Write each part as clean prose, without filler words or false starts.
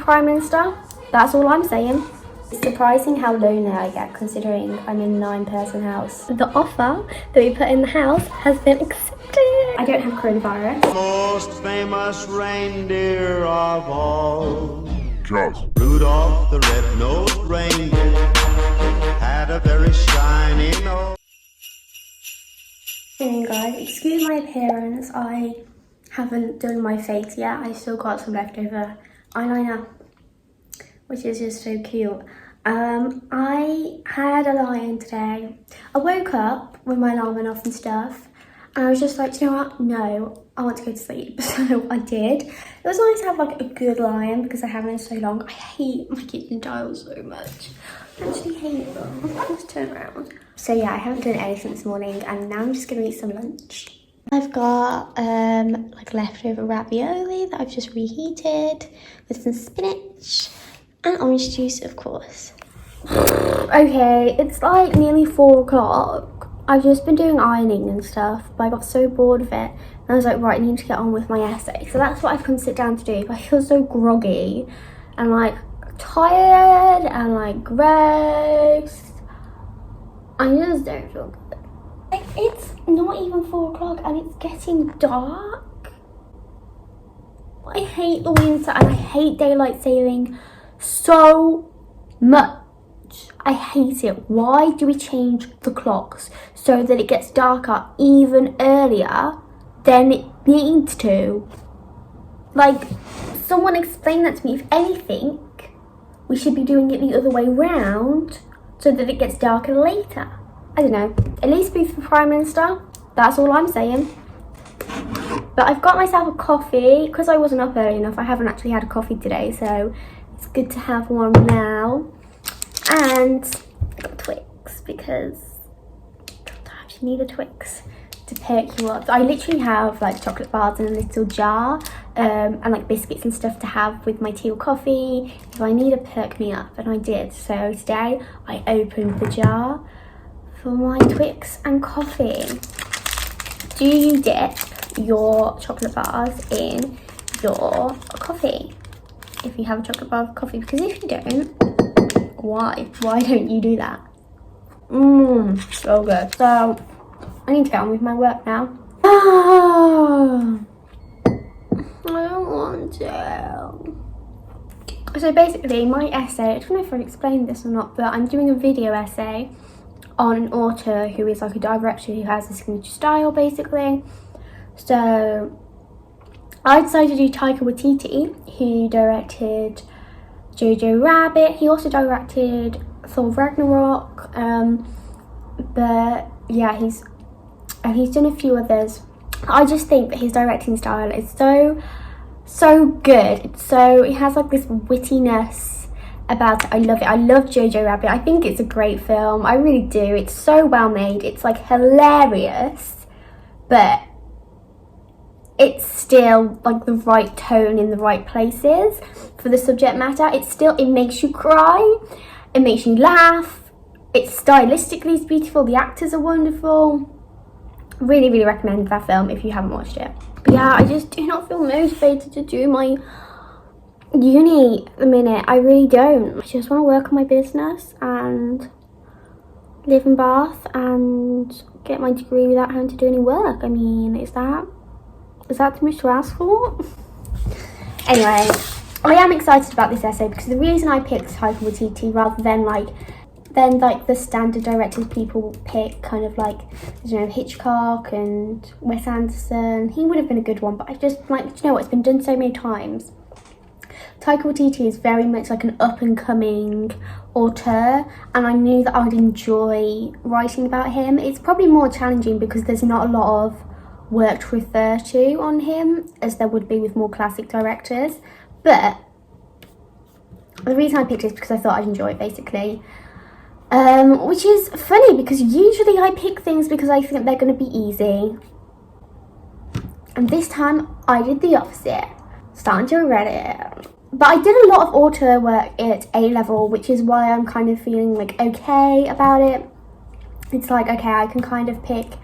Prime Minister. That's all I'm saying. It's surprising how lonely I get considering I'm in a 9-person house. The offer that we put in the house has been accepted. I don't have coronavirus. Most famous reindeer of all. Rudolph the red-nosed reindeer had a very shiny nose. Good evening, guys. Excuse my appearance. I haven't done my face yet. I still got some leftover eyeliner, which is just so cute. I had a lie-in today. I woke up when my alarm went off and stuff, and I was just like, you know what? No, I want to go to sleep. So I did. It was nice to have like a good lie-in because I haven't in so long. I hate my kitchen tiles so much. I actually hate them. Let's turn around. So yeah, I haven't done anything this morning, and now I'm just gonna eat some lunch. I've got like leftover ravioli that I've just reheated with some spinach and orange juice, of course. Okay, it's like nearly 4 o'clock. I've just been doing ironing and stuff, but I got so bored of it, and I was like, right, I need to get on with my essay. So that's what I've come to sit down to do. But I feel so groggy and like tired and like gross. I just don't feel good. Like, it's not even 4 o'clock and it's getting dark. I hate the winter and I hate daylight saving so much. I hate it. Why do we change the clocks so that it gets darker even earlier than it needs to? Like, someone explain that to me. If anything, we should be doing it the other way round so that it gets darker later. I don't know. Elise be for Prime Minister. That's all I'm saying. But I've got myself a coffee because I wasn't up early enough. I haven't actually had a coffee today, so it's good to have one now. And I got Twix because sometimes you need a Twix to perk you up. I literally have like chocolate bars in a little jar and like biscuits and stuff to have with my tea or coffee if I need to perk me up, and I did. So today I opened the jar for my Twix and coffee. Do you dip your chocolate bars in your coffee if you have a chocolate bar of coffee? Because if you don't, why don't you do that? So good. So I need to get on with my work now. I don't want to. So basically my essay, I don't know if I've explained this or not, but I'm doing a video essay on an author who is like a director who has a signature style basically. So I decided to do Taika Waititi, who directed Jojo Rabbit. He also directed Thor Ragnarok, but yeah, he's done a few others. I just think that his directing style is so good. It has like this wittiness about it. I love it. I love Jojo Rabbit. I think it's a great film. I really do. It's so well made. It's like hilarious, but it's still like the right tone in the right places for the subject matter. It makes you cry, it makes you laugh, it's stylistically it's beautiful, the actors are wonderful. Really recommend that film if you haven't watched it. But yeah, I just do not feel motivated to do my uni at the minute. I really don't. I just want to work on my business and live in Bath and get my degree without having to do any work. I mean, is that too much to ask for? Anyway, I am excited about this essay because the reason I picked Taika Waititi rather than like the standard directors people pick, kind of like, you know, Hitchcock and Wes Anderson. He would have been a good one, but I just like, you know what, it's been done so many times. Taika Waititi is very much like an up-and-coming auteur, and I knew that I'd enjoy writing about him. It's probably more challenging because there's not a lot of work to refer to on him as there would be with more classic directors, but the reason I picked it is because I thought I'd enjoy it basically, which is funny because usually I pick things because I think they're going to be easy, and this time I did the opposite. Starting to regret it. But I did a lot of auteur work at A-level, which is why I'm kind of feeling like okay about it. It's like, okay, I can kind of pick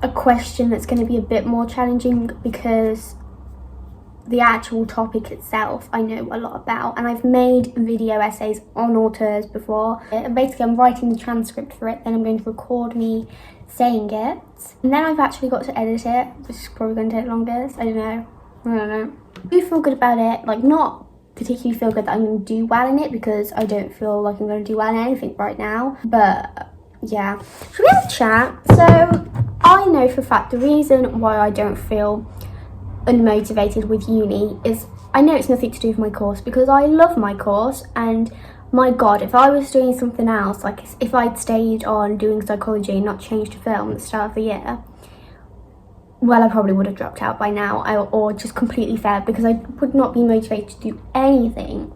a question that's going to be a bit more challenging because the actual topic itself I know a lot about, and I've made video essays on authors before. Basically I'm writing the transcript for it, then I'm going to record me saying it, and then I've actually got to edit it, which is probably going to take longer. I don't know. I do feel good about it, like not particularly feel good that I'm going to do well in it, because I don't feel like I'm going to do well in anything right now, but yeah. Should we have a chat? So I know for a fact the reason why I don't feel unmotivated with uni is, I know it's nothing to do with my course, because I love my course, and my god, if I was doing something else, like if I'd stayed on doing psychology and not changed to film at the start of the year, well, I probably would have dropped out by now, or just completely failed, because I would not be motivated to do anything.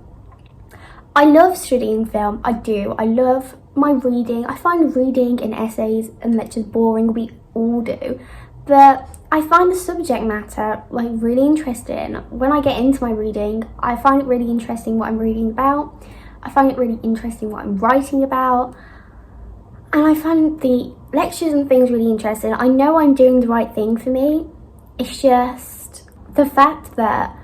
I love studying film, I do. I love my reading. I find reading and essays and lectures boring, we all do. But I find the subject matter like really interesting. When I get into my reading, I find it really interesting what I'm reading about. I find it really interesting what I'm writing about. And I find the lectures and things really interesting. I know I'm doing the right thing for me. It's just the fact that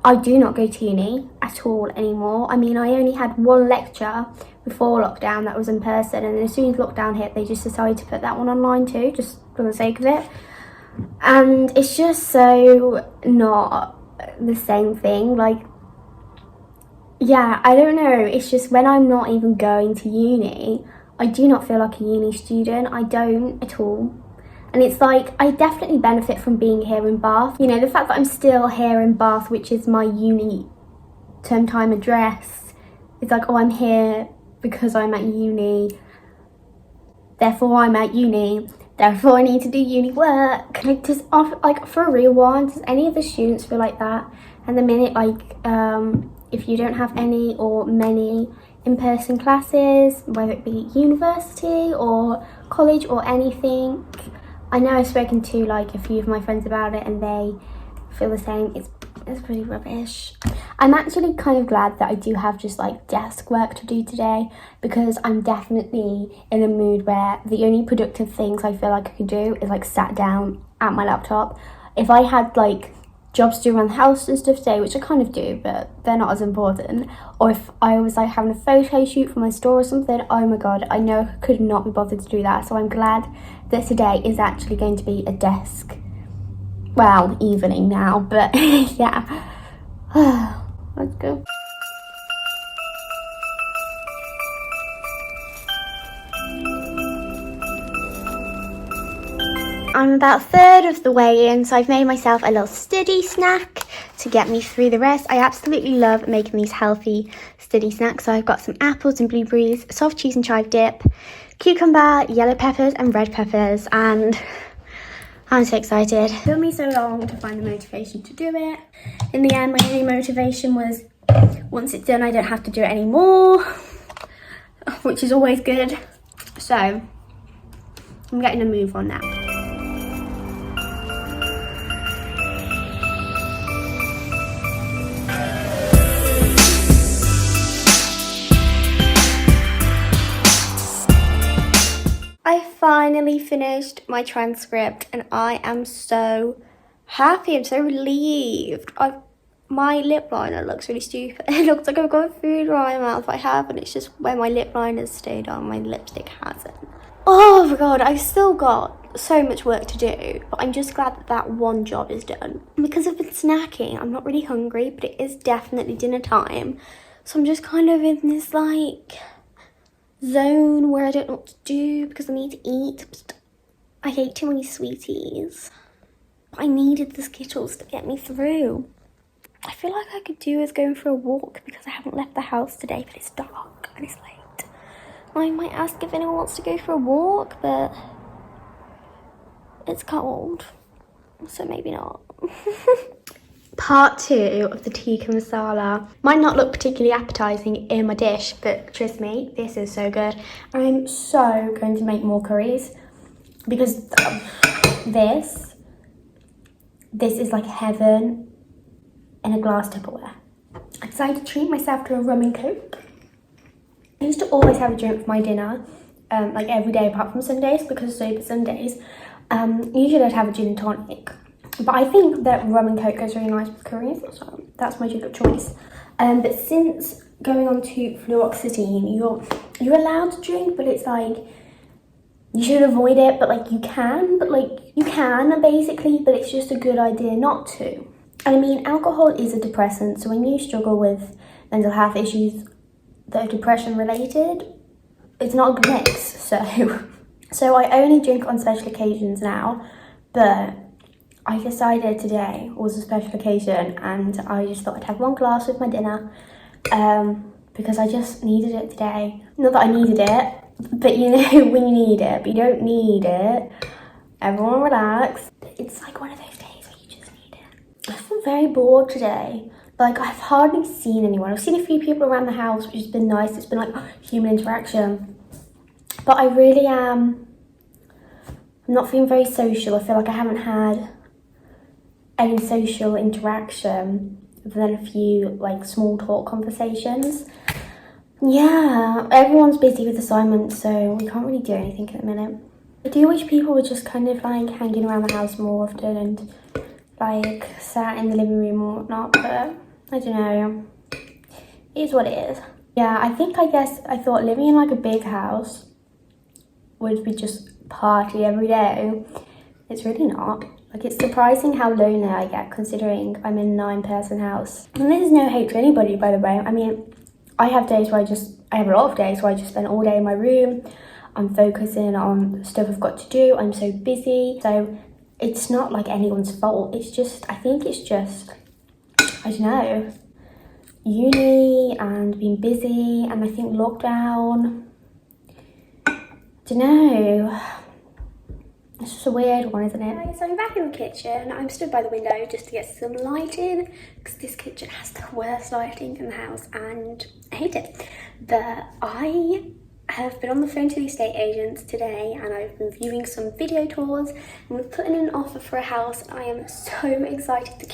I do not go to uni at all anymore. I mean, I only had one lecture before lockdown that was in person, and then as soon as lockdown hit, they just decided to put that one online too, just for the sake of it. And it's just so not the same thing. Like, yeah, I don't know. It's just when I'm not even going to uni, I do not feel like a uni student. I don't at all. And it's like, I definitely benefit from being here in Bath. You know, the fact that I'm still here in Bath, which is my uni term time address, it's like, oh, I'm here because I'm at uni. Therefore, I'm at uni. Therefore, I need to do uni work. Like, like for a real one, does any of the students feel like that? And the minute, like, if you don't have any or many in-person classes, whether it be university or college or anything, I know I've spoken to like a few of my friends about it and they feel the same. It's pretty rubbish. I'm actually kind of glad that I do have just like desk work to do today, because I'm definitely in a mood where the only productive things I feel like I could do is like sat down at my laptop. If I had like jobs to do around the house and stuff today, which I kind of do, but they're not as important, or if I was like having a photo shoot for my store or something, oh my god, I know I could not be bothered to do that. So I'm glad that today is actually going to be a desk, well, evening now, but yeah. Let's go. I'm about a third of the way in, so I've made myself a little study snack to get me through the rest. I absolutely love making these healthy study snacks. So I've got some apples and blueberries, soft cheese and chive dip, cucumber, yellow peppers and red peppers, and I'm so excited. It took me so long to find the motivation to do it. In the end, my only motivation was once it's done, I don't have to do it anymore, which is always good. So I'm getting a move on now. I finally finished my transcript and I am so happy. I'm so relieved. My lip liner looks really stupid. It looks like I've got food around my mouth. I have, and it's just where my lip liner's stayed on, my lipstick hasn't. Oh my god, I've still got so much work to do, but I'm just glad that that one job is done. Because I've been snacking, I'm not really hungry, but it is definitely dinner time. So I'm just kind of in this like zone where I don't know what to do because I need to eat. I hate too many sweeties, but I needed the Skittles to get me through. I feel like I could do with going for a walk because I haven't left the house today, but it's dark and it's late. I might ask if anyone wants to go for a walk, but it's cold, so maybe not. Part 2 of the tikka masala might not look particularly appetizing in my dish, but trust me, this is so good. I'm so going to make more curries because this is like heaven in a glass Tupperware. I decided to treat myself to a rum and coke. I used to always have a drink for my dinner, like every day apart from Sundays, because it's sober Sundays. Usually I'd have a gin and tonic. But I think that rum and coke goes really nice with curries, so that's my drink of choice. But since going on to fluoxetine, you're allowed to drink, but it's like, you should avoid it, but like you can basically, but it's just a good idea not to. And I mean, alcohol is a depressant, so when you struggle with mental health issues that are depression related, it's not a good mix. So I only drink on special occasions now, but I decided today was a special occasion and I just thought I'd have one glass with my dinner because I just needed it today. Not that I needed it, but you know when you need it, but you don't need it. Everyone relax. It's like one of those days where you just need it. I feel very bored today. Like, I've hardly seen anyone. I've seen a few people around the house, which has been nice. It's been like human interaction. But I really am not feeling very social. I feel like I haven't had any social interaction other than a few like small talk conversations. Yeah, everyone's busy with assignments, so we can't really do anything at the minute. I do wish people were just kind of like hanging around the house more often and like sat in the living room or whatnot, but I don't know. It is what it is. Yeah, I thought living in like a big house would be just party every day. It's really not. Like, it's surprising how lonely I get considering I'm in a 9-person house. And there's no hate to anybody, by the way. I mean, I have a lot of days where I just spend all day in my room. I'm focusing on stuff I've got to do. I'm so busy. So it's not like anyone's fault. It's just, I think it's just, I don't know, uni and being busy, and I think lockdown, I don't know. It's just a weird one, isn't it? Right, so I'm back in the kitchen. I'm stood by the window just to get some lighting because this kitchen has the worst lighting in the house and I hate it. But I have been on the phone to the estate agents today and I've been viewing some video tours and we've put in an offer for a house. I am so excited. The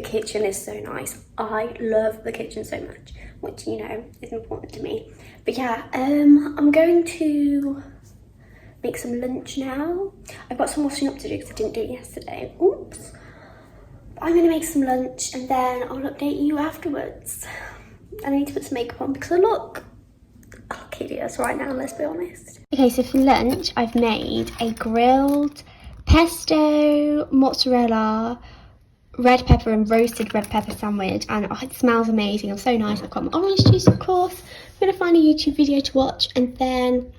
kitchen is so nice. I love the kitchen so much, which, you know, is important to me. But yeah, I'm going to make some lunch now. I've got some washing up to do because I didn't do it yesterday. Oops. But I'm going to make some lunch and then I'll update you afterwards. And I need to put some makeup on because I look hideous right now, let's be honest. Okay, so for lunch I've made a grilled pesto, mozzarella, red pepper and roasted red pepper sandwich, and it smells amazing. It's so nice. I've got my orange juice, of course. I'm going to find a YouTube video to watch and then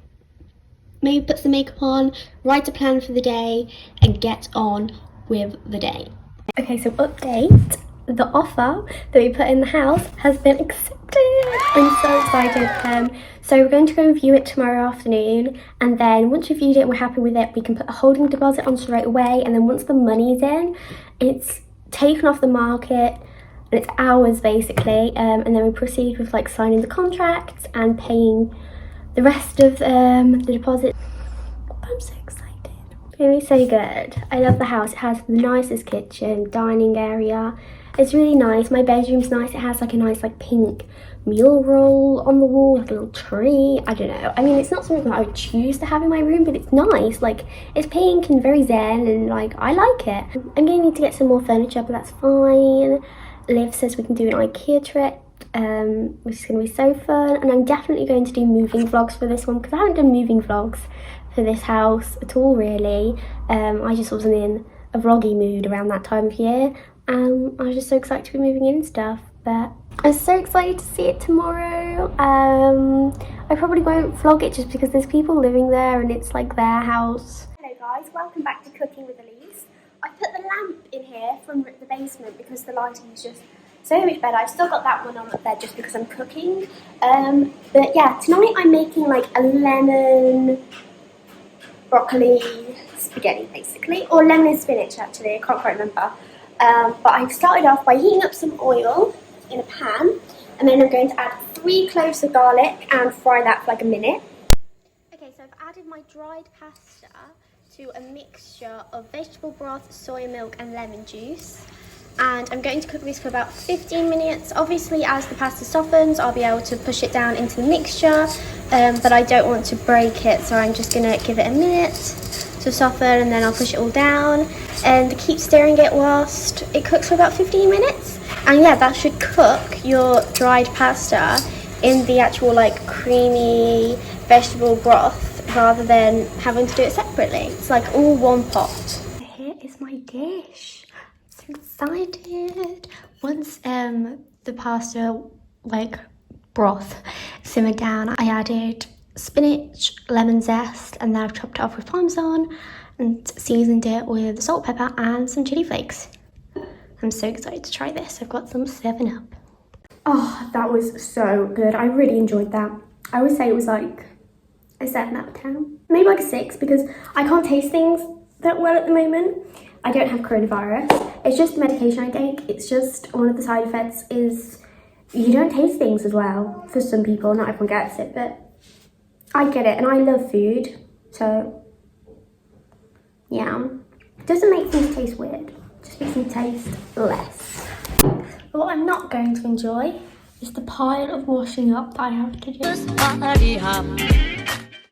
maybe put some makeup on, write a plan for the day, and get on with the day. Okay, so update. The offer that we put in the house has been accepted. I'm so excited. So we're going to go view it tomorrow afternoon, and then once we've viewed it and we're happy with it, we can put a holding deposit on straight away, and then once the money's in, it's taken off the market, and it's ours basically, and then we proceed with like signing the contracts and paying the rest of the deposit. I'm so excited. It's gonna be so good. I love the house. It has the nicest kitchen, dining area. It's really nice. My bedroom's nice. It has like a nice like pink mural on the wall, like a little tree. I don't know. I mean, it's not something that I would choose to have in my room, but it's nice. Like, it's pink and very zen, and like I like it. I'm gonna need to get some more furniture, but that's fine. Liv says we can do an IKEA trip, which is going to be so fun, and I'm definitely going to do moving vlogs for this one because I haven't done moving vlogs for this house at all really. I just wasn't in a vloggy mood around that time of year. I was just so excited to be moving in and stuff, but I'm so excited to see it tomorrow. I probably won't vlog it just because there's people living there and it's like their house. Hello guys, welcome back to Cooking with Elise. I put the lamp in here from the basement because the lighting is just so much better. I've still got that one on up there just because I'm cooking. But yeah, tonight I'm making like a lemon broccoli spaghetti basically, or lemon and spinach actually, I can't quite remember. But I've started off by heating up some oil in a pan, and then I'm going to add 3 cloves of garlic and fry that for like a minute. Okay, so I've added my dried pasta to a mixture of vegetable broth, soy milk and lemon juice. And I'm going to cook this for about 15 minutes. Obviously, as the pasta softens, I'll be able to push it down into the mixture, but I don't want to break it, so I'm just going to give it a minute. to soften, and then I'll push it all down and keep stirring it whilst it cooks for about 15 minutes. And yeah, that should cook your dried pasta in the actual like creamy vegetable broth rather than having to do it separately. It's like all one pot. Here is my dish. I'm so excited. Once the pasta like broth simmered down, I added spinach, lemon zest, and then I've chopped it off with parmesan and seasoned it with salt, pepper and some chili flakes. I'm so excited to try this. I've got some 7-Up. Oh, that was so good. I really enjoyed that. I would say it was like a 7 out of 10. Maybe like a 6 because I can't taste things that well at the moment. I don't have coronavirus. It's just medication I take. It's just one of the side effects is you don't taste things as well for some people. Not everyone gets it, but I get it and I love food. So yeah, it doesn't make things taste weird. It just makes them taste less. But what I'm not going to enjoy is the pile of washing up that I have to do.